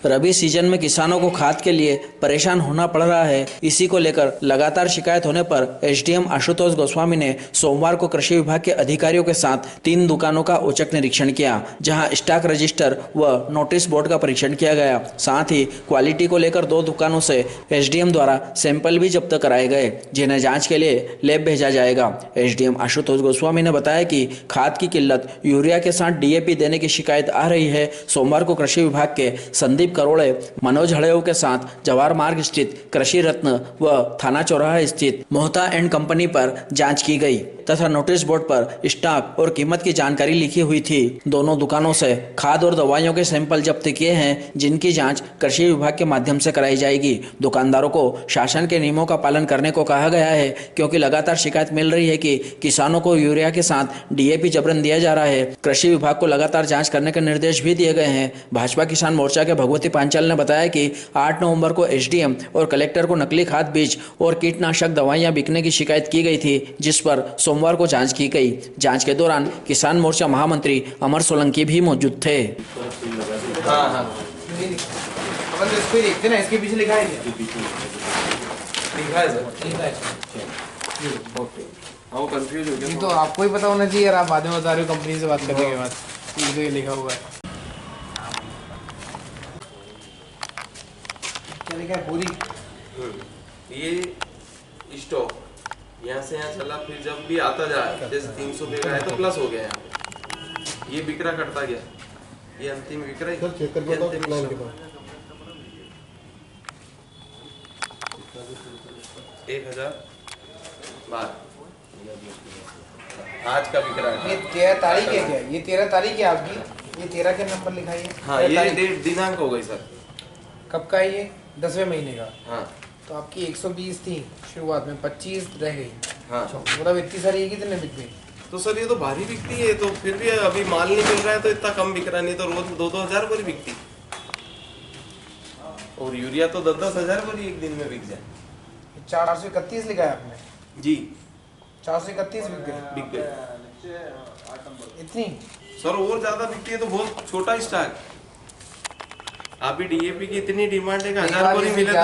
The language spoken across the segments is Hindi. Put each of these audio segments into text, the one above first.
रबी सीजन में किसानों को खाद के लिए परेशान होना पड़ रहा है। इसी को लेकर लगातार शिकायत होने पर एसडीएम आशुतोष गोस्वामी ने सोमवार को कृषि विभाग के अधिकारियों के साथ 3 दुकानों का औचक निरीक्षण किया, जहां स्टॉक रजिस्टर व नोटिस बोर्ड का परीक्षण किया गया। साथ ही क्वालिटी को लेकर 2 दुकानों से एसडीएम द्वारा सैंपल भी जब्त कराए गए, जिन्हें जाँच के लिए लैब भेजा जाएगा। एसडीएम आशुतोष गोस्वामी ने बताया कि खाद की किल्लत, यूरिया के साथ डीएपी देने की शिकायत आ रही है। सोमवार को कृषि विभाग के संदीप करोड़े, मनोज हड़ेव के साथ जवाहर मार्ग स्थित कृषि रत्न व थाना चौराहा स्थित मोहता एंड कंपनी पर जांच की गई तथा नोटिस बोर्ड पर स्टॉक और कीमत की जानकारी लिखी हुई थी। दोनों दुकानों से खाद और दवाइयों के सैंपल जब्त किए हैं, जिनकी जांच कृषि विभाग के माध्यम से कराई जाएगी। दुकानदारों को शासन के नियमों का पालन करने को कहा गया है, क्योंकि लगातार शिकायत मिल रही है कि किसानों को यूरिया के साथ डीएपी जबरन दिया जा रहा है। कृषि विभाग को लगातार जाँच करने के निर्देश भी दिए गए हैं। भाजपा किसान मोर्चा के भगवती पांचाल ने बताया कि 8 नवंबर को एसडीएम और कलेक्टर को नकली खाद बीज और कीटनाशक दवाइयां बिकने की शिकायत की गई थी, जिस पर सोमवार को जांच की गई। जांच के दौरान किसान मोर्चा महामंत्री अमर सोलंकी भी मौजूद थे। इसको देखते ना, इसके पीछे लिखा है हाँ कंफ्यूज हो गया। ये तो आपको ही पता होना चाहिए यार, आप बाद में बता रहे हो कंपनी से बात करने के बाद। ये लिखा हुआ है, क्या लिखा है? पूरी ये स्टॉक यहाँ से यहाँ चला, फिर जब भी आता जाए जैसे 300 बिक रहा है तो प्लस हो गया यहाँ, ये बिक्रा करता गया, ये अंतिम बिक्रा है। 1012 आज का बिक्रा है। ये 13 तारीख है क्या? ये 13 तारीख है आपकी? ये 13 के नंबर लिखा है? हाँ, ये डेट दिनांक हो गई सर। कब का है ये? 10वें महीने का। हाँ, तो आपकी 120 थी शुरुआत में, 25 रह गई। हाँ, मतलब इतनी सारी ये कितने बिक गई? तो सर ये तो भारी बिकती है, तो फिर भी अभी माल नहीं मिल रहा है तो इतना कम बिक रहा, नहीं तो रोज 2-2 हजार बोरी बिकती। और यूरिया तो 10-10 हजार बोरी एक दिन में बिक जाए। 431 लिखा है आपने जी, 431 बिक गई। इतनी सर और ज्यादा बिकती है तो बहुत छोटा स्टॉक। अभी डीएपी की इतनी डिमांड है कि 1000 बोरी मिले तो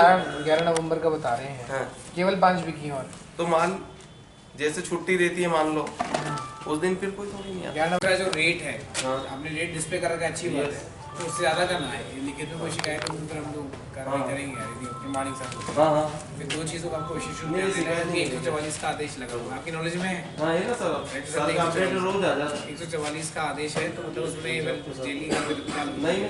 11 नवंबर का बता रहे हैं। हाँ, केवल 5 बिकी हैं। और तो माल जैसे छुट्टी रहती है मान लो, उस दिन फिर कोई थोड़ी नहीं आता। 11 नवंबर का जो रेट है, हाँ, आपने रेट डिस्प्ले करा के अच्छी बात है, तो उससे ज्यादा का ना है। लिखित में कोई शिकायत हो तो हम लोग कार्रवाई करेंगे प्रमाणिक साथ। हाँ, हाँ, फिर 2 चीजों का आपको इशू है कि 144 का आदेश लगा हुआ है, आपकी नॉलेज में है? हाँ, ये ना सर का अपडेट रोज आ जाता है। 144 का आदेश है, तो मतलब उसमें डेली का नहीं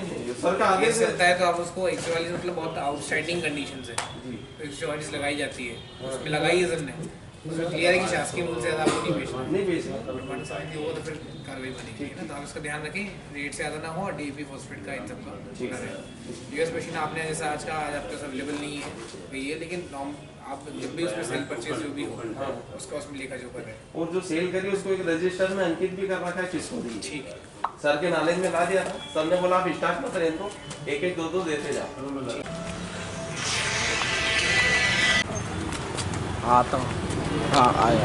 सर का आदेश चलता है, तो आप उसको 144 मतलब बहुत आउटस्टैंडिंग कंडीशन है, तो 144 लगाई जाती है, उसमें लगाई है सर ने। उसमें क्लियर है कि शासकीय मूल्य से ज़्यादा आपको नहीं बेचना, वो तो फिर कार्रवाई बनेगी ना। तो आप इसका ध्यान रखें, रेट से ज़्यादा ना हो और डीएपी फॉस्फेट का इन सब का यूएस मशीन आपने जैसा आज आपके पास अवेलेबल नहीं है वही है, लेकिन आप जब भी उसमें सेल परचेज जो भी हो उसका उसमें लेखा जोखा है, और जो सेल करी उसको एक रजिस्टर में अंकित भी कर रखा है किसको दी। ठीक है, सर के नॉलेज में ला दिया था, सर ने बोला आप स्टार्ट मत रहें, तो 1-1, 2-2 देते जाओ। आता हूँ। हाँ आया।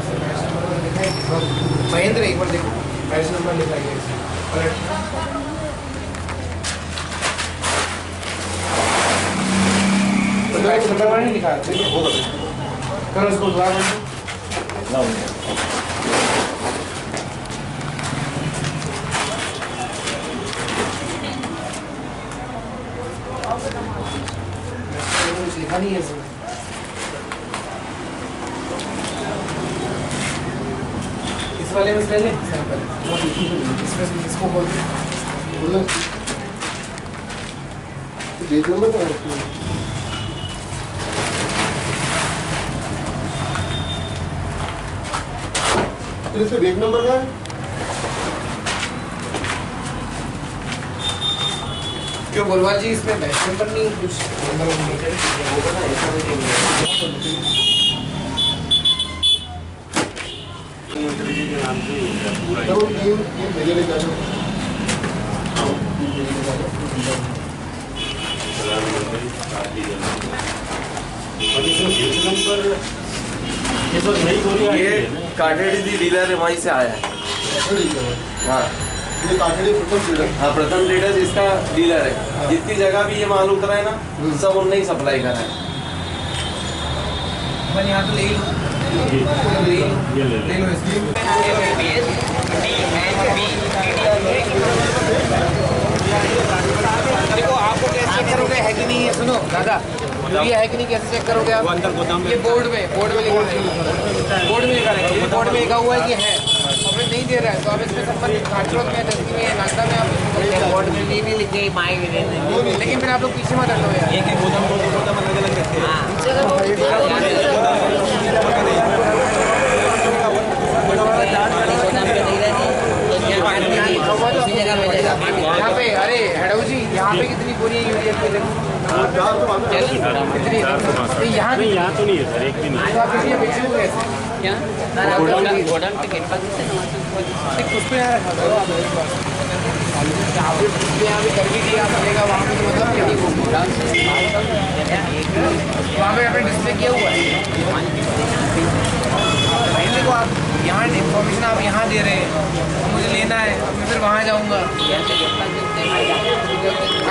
महेंद्र एक बार देखो, बैच नंबर लिखा है तो बैच नंबर नहीं लिखा है, करो उसको दोबारा लिखा नहीं है इसमें। इस वाले में ले लें सैंपल, इसमें इसको बोल दो डेट नंबर तो इसका डेट नंबर क्या है? क्यों गोलवाल जी, इसमें बैच नंबर नहीं कुछ नंबर ये कार्डेड डीलर है, वहीं से आया है। हाँ, ये काठड़ी प्रथम ट्रेडर। हाँ, प्रथम ट्रेडर्स इसका डीलर है। जितनी जगह भी ये माल उतरा है ना, सब उनने ही सप्लाई करा है। अपन यहाँ तो ले लो, ले लो इसकी। देखो आपको कैसे चेक करोगे है कि नहीं है, सुनो दादा, ये है कि नहीं कैसे चेक करोगे आप? ये बोर्ड में लिखा है, बोर्ड में लिखा हुआ है कि है, और फिर नहीं दे रहा है तो आप इसमें संबंधित घाटरों में, दस्ती में, नाश्ता में आप बोर्ड में नहीं भी लिखे माइक भी, लेकिन फिर आप लोग पीछे मत हटो यार। एक गोदाम अलग अलग रखते हैं। यहाँ पे अरे हेडो जी, यहाँ पे कितनी बोरी है यूरिया की? कितनी? यहाँ तो नहीं है सर, एक भी नहीं। तो आप यूरिया बेचोगे क्या? गोदाम टिकट उस पर यहाँ भी कर भी दिया पड़ेगा, वहाँ पे तो मतलब नहीं होगा, वहाँ पे आपने डिस्प्ले किया हुआ है। देखो आप यहाँ इन्फॉर्मेशन आप यहाँ दे रहे हैं, मुझे लेना है, अब मैं फिर वहाँ जाऊँगा।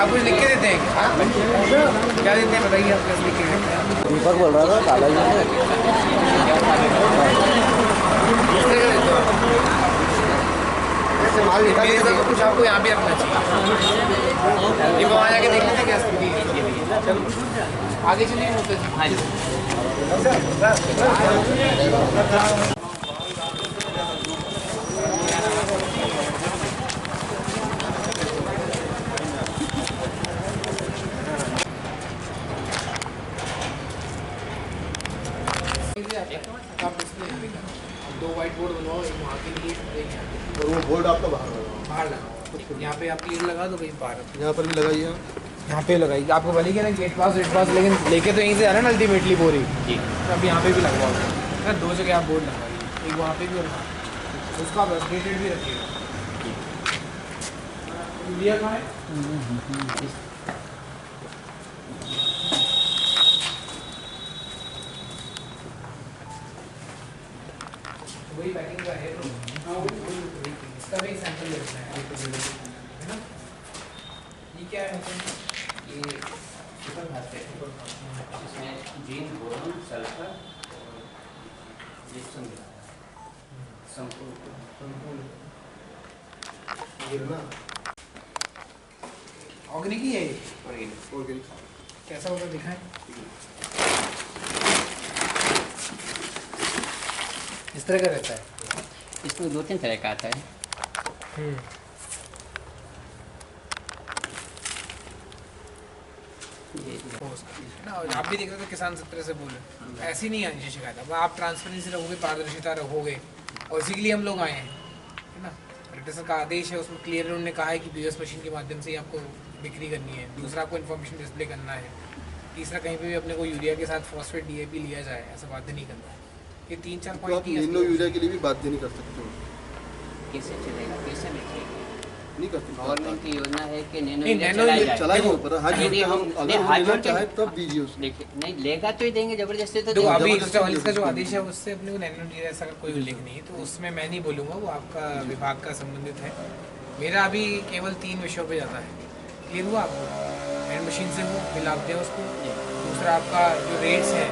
आप कुछ लिख के देते हैं क्या देते हैं बताइए, आप कैसे लिख के देते हैं? दीपक बोल रहा था काला कुछ आपको यहाँ भी रखना चाहिए। ये वहाँ जाके देख लेते क्या स्थिति है। चलो आगे चलिए मुझसे। दो वाइट बोर्ड बनवाओ, एक वहाँ के लिए, और वो बोर्ड आपका बाहर लगा। यहाँ पे आप क्लियर लगा दो कहीं बाहर। यहाँ पर भी लगाइए, यहाँ पे लगाइए। आपको बोली कि ना गेट पास लेकिन लेके तो यहीं से आ रहा है ना अल्टीमेटली बोरी जी। तो अब यहाँ पे भी लगवाओ, दो जगह आप बोर्ड लगवाइए, एक वहाँ पे भी और वहाँ, उसका आप अपडेटेड भी रखिएगा। यूरिया कहाँ है? वही पैकिंग का है, इसका भी सैंपल ले रखना है ना। ये क्या है? ये सुपर फास्फेट है, जिसमें जिंक, बोरॉन, सल्फर और जिप्सम संपूर्ण गिरना ऑर्गेनिक ही है ये। ऑर्गेनिक कैसा होगा दिखाएं। इस तरह का रहता है, इसमें 2-3 तरह का आता है। ना आप भी देख रहे हो किसान सब तरह से बोले, ऐसी नहीं आनी चाहिए शिकायत। अब आप ट्रांसपेरेंसी रखोगे, पारदर्शिता रखोगे, और इसी के लिए हम लोग आए हैं, है ना। कलेक्टर का आदेश है, उसमें क्लियर उन्होंने कहा है कि पीओएस मशीन के माध्यम से ही आपको बिक्री करनी है। दूसरा, आपको इन्फॉर्मेशन डिस्प्ले करना है। तीसरा, कहीं पे भी अपने को यूरिया के साथ फॉस्फेट डीएपी लिया जाए, ऐसा बाध्य नहीं करना है। ये 3-4 पॉइंट यूरिया के लिए भी बाध्य नहीं कर सकते हो, कैसे चलेगा, कैसे बेचेगा? नहीं करते। गवर्नमेंट की योजना है कि नैनो चलाइए ऊपर, अगर हम लेना चाहे तब दीजिए उसको। नहीं लेगा तो ही देंगे, जबरदस्ती तो देखो अभी जबरदस्ती इसका जो आदेश है उससे अपने को नैनो यूरिया ऐसा कोई उल्लेख नहीं है, तो उसमें मैं नहीं बोलूँगा, वो आपका विभाग का संबंधित है। मेरा अभी केवल 3 विषयों पे जाता है। क्लियर हुआ आपको? हैंड मशीन से वो बिल आप दें उसको। दूसरा, आपका जो रेट्स हैं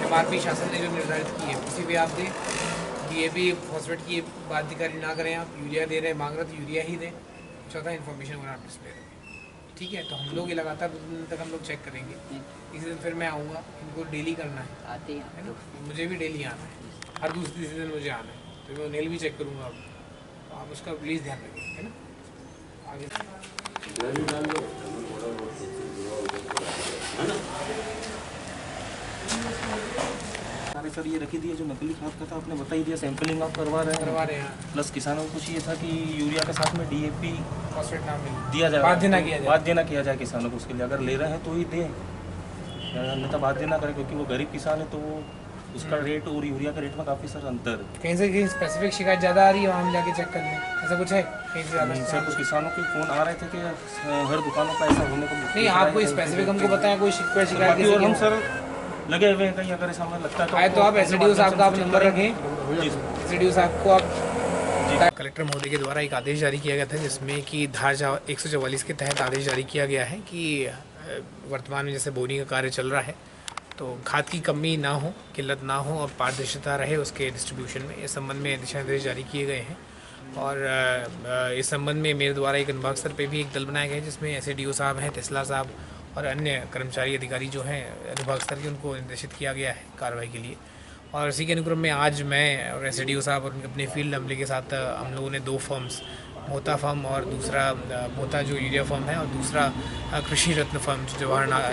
MRP शासन ने जो निर्धारित की है उसी पे आप दें। DAP फॉस्फेट की बाध्यकारी ना करें, आप यूरिया दे रहे हैं, मांग रहे तो यूरिया ही दें। चौथा, इन्फॉर्मेशन वगैरह आप डिस्प्ले करें। ठीक है, तो हम लोग ये लगातार 2 दिन तक हम लोग चेक करेंगे। इसी दिन फिर मैं आऊँगा, इनको डेली करना है, आते है ना। मुझे भी डेली आना है, हर दूसरे दिन मुझे आना है, तो मैं नेल भी चेक करूँगा। अब आप उसका प्लीज़ ध्यान रखिए, है ना। आगे अरे सर, ये रखी दिए जो नकली खाद का था, आपने बता ही दिया, सैंपलिंग आप करवा रहे हैं। प्लस किसानों को कुछ ये था कि यूरिया के साथ में DAP फॉस्फेट ना मिले, दिया जाए, बाध्य ना किया जाए किसानों को। उसके लिए अगर ले रहे हैं तो ही दें, अन्यथा बाध्य ना करें, क्योंकि वो गरीब किसान है, तो वो उसका रेट और यूरिया के रेट में काफ़ी सर अंतर है। कहीं से कहीं स्पेसिफिक शिकायत ज़्यादा आ रही है, वहाँ हम जाके चेक कर लें, ऐसा कुछ है कहीं से ज़्यादा? नहीं सर, कुछ किसानों के फ़ोन आ रहे थे कि हर दुकानों का ऐसा होने को नहीं, आपको स्पेसिफिक हमको बताया कोई शिकायत बाकी, और हम सर लगे हुए हैं, कहीं अगर सामने लगता है तो आप SDO साहब का आप नंबर रखें, SDO साहब को आप कलेक्टर महोदय के द्वारा एक आदेश जारी किया गया था, जिसमें कि धारा 144 के तहत आदेश जारी किया गया है कि वर्तमान में जैसे बोनी का कार्य चल रहा है तो खाद की कमी ना हो, किल्लत ना हो और पारदर्शिता रहे उसके डिस्ट्रीब्यूशन में, इस संबंध में दिशा निर्देश जारी किए गए हैं। और इस संबंध में मेरे द्वारा एक अनुभाग स्तर पे भी एक दल बनाया गया है, जिसमें SDO साहब हैं, तहसीलदार साहब और अन्य कर्मचारी अधिकारी जो हैं अनुभाग स्तर के, उनको निर्देशित किया गया है कार्रवाई के लिए। और इसी के अनुक्रम में आज मैं और SDO साहब और अपने फील्ड अमले के साथ हम लोगों ने 2 फर्म्स, मोहता फर्म और दूसरा मोहता जो यूरिया फर्म है और दूसरा कृषि रत्न फर्म जो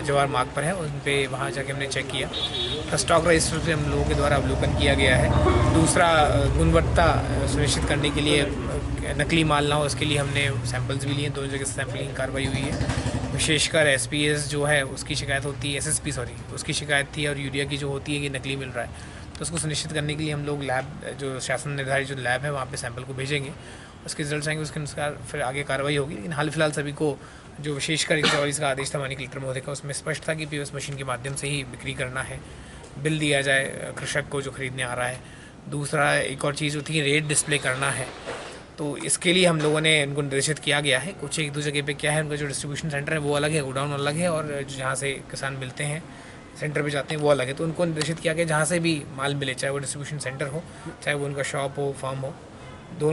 जवाहर मार्ग पर है, उन पे वहाँ जाके हमने चेक किया। स्टॉक रजिस्टर से हम लोगों के द्वारा अवलोकन किया गया है। दूसरा, गुणवत्ता सुनिश्चित करने के लिए नकली माल ना हो, उसके लिए हमने सैंपल्स भी लिए, 2 जगह से सैंपलिंग कार्रवाई हुई है। विशेषकर SPS जो है उसकी शिकायत होती है, SSP सॉरी, उसकी शिकायत थी, और यूरिया की जो होती है कि नकली मिल रहा है, तो उसको सुनिश्चित करने के लिए हम लोग लैब, जो शासन निर्धारित जो लैब है, वहाँ पे सैंपल को भेजेंगे, उसके रिजल्ट आएंगे, उसके अनुसार फिर आगे कार्रवाई होगी। लेकिन हाल फिलहाल सभी को जो विशेषकर 144 का आदेश था माननीय कलेक्टर महोदय का, उसमें स्पष्ट था कि POS मशीन के माध्यम से ही बिक्री करना है, बिल दिया जाए कृषक को जो खरीदने आ रहा है। दूसरा, एक और चीज़ होती है, रेट डिस्प्ले करना है, तो इसके लिए हम लोगों ने इनको निर्देशित किया गया है। कुछ 1-2 जगह पे क्या है, उनका जो डिस्ट्रीब्यूशन सेंटर है वो अलग है, गोडाउन अलग है, और जहाँ से किसान मिलते हैं सेंटर पे जाते हैं वो अलग है। तो उनको निर्देशित किया गया जहाँ से भी माल मिले, चाहे वो डिस्ट्रीब्यूशन सेंटर हो, चाहे वो उनका शॉप हो, फार्म हो,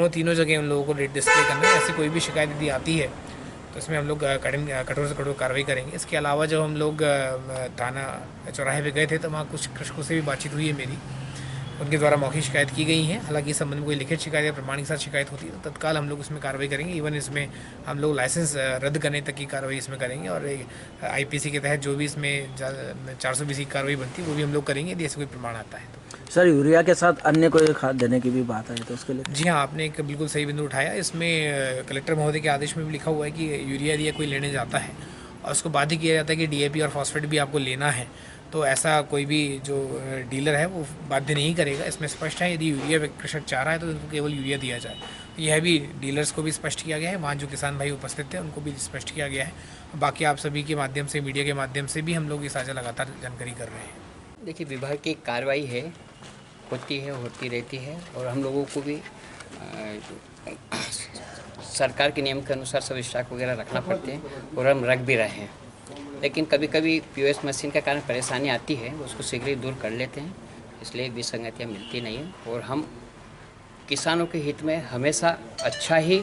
तीनों जगह उन लोगों को रेट डिस्प्ले करना है। ऐसी कोई भी शिकायत यदि आती है तो इसमें हम लोग कठोर से कठोर कार्रवाई करेंगे। इसके अलावा जब हम लोग थाना चौराहे पे गए थे तो वहाँ कुछ कृषकों से भी बातचीत हुई है मेरी, उनके द्वारा मौखिक शिकायत की गई है। हालांकि इस संबंध में कोई लिखित शिकायत या प्रमाण के साथ शिकायत होती है तो तत्काल हम लोग इसमें कार्रवाई करेंगे। इवन इसमें हम लोग लाइसेंस रद्द करने तक की कार्रवाई इसमें करेंगे, और IPC के तहत जो भी इसमें 420 की कार्रवाई बनती है वो भी हम लोग करेंगे यदि ऐसे कोई प्रमाण आता है तो। सर, यूरिया के साथ अन्य कोई खाद देने की भी बात है तो उसके लिए? जी हाँ, आपने एक बिल्कुल सही बिंदु उठाया। इसमें कलेक्टर महोदय के आदेश में भी लिखा हुआ है कि यूरिया यदि कोई लेने जाता है और उसको बाध्य किया जाता है कि DAP और फॉस्फेट भी आपको लेना है, तो ऐसा कोई भी जो डीलर है वो बाध्य नहीं करेगा। इसमें स्पष्ट है, यदि यूरिया कृषक चाह रहा है तो उनको केवल यूरिया दिया जाए। तो यह भी डीलर्स को भी स्पष्ट किया गया है, वहाँ जो किसान भाई उपस्थित थे उनको भी स्पष्ट किया गया है। बाकी आप सभी के माध्यम से, मीडिया के माध्यम से भी हम लोग ये साझा लगातार जानकारी कर रहे हैं। देखिए, विभाग की कार्रवाई है, होती है, होती रहती है, और हम लोगों को भी सरकार के नियम के अनुसार सब स्टॉक वगैरह रखना पड़ते हैं और हम रख भी रहे हैं। लेकिन कभी कभी POS मशीन के कारण परेशानी आती है, उसको शीघ्र ही दूर कर लेते हैं, इसलिए विसंगतियाँ मिलती नहीं हैं। और हम किसानों के हित में हमेशा अच्छा ही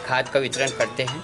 खाद का वितरण करते हैं।